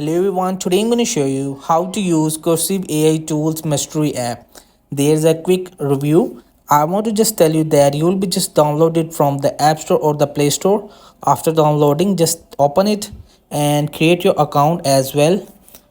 Hello everyone, today I'm going to show you how to use Cursive AI Tools Mastery app. There's a quick review. I want to just tell you that you'll be just download it from the App Store or the Play Store. After downloading, just open it and create your account as well.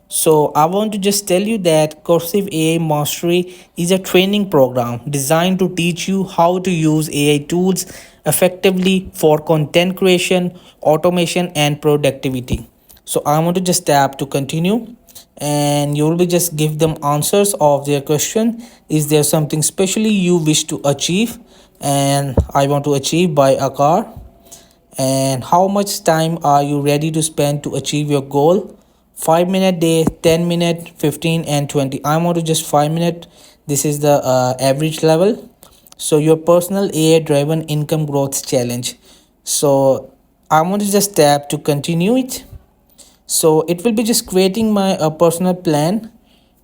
So I want to just tell you that Cursive AI Mastery is a training program designed to teach you how to use AI tools effectively for content creation, automation and productivity. So I want to just tap to continue and you will be just give them answers of their question. Is there something specially you wish to achieve? And I want to achieve buy a car. And how much time are you ready to spend to achieve your goal? 5 minute day, 10 minute, 15 and 20. I want to just 5 minute. This is the average level. So your personal AI driven income growth challenge. So I want to just tap to continue it. So it will be just creating my personal plan,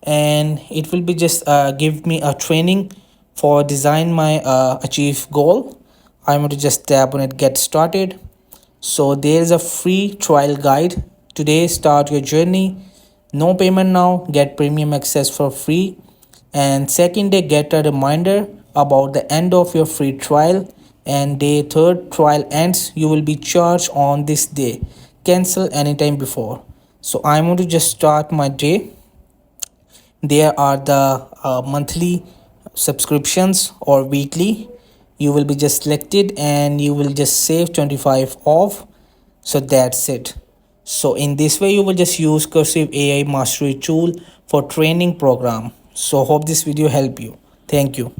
and it will be just give me a training for design my achieve goal. I want to just tap on it, get started. So there is a free trial guide. Today start your journey, no payment now, get premium access for free. And second day, get a reminder about the end of your free trial. And day third trial ends, you will be charged on this day, cancel anytime before. So I want to just start my day. There are the monthly subscriptions or weekly. You will be just selected and you will just save 25 off. So that's it. So in this way you will just use Cursive AI Mastery tool for training program. So hope this video help you. Thank you.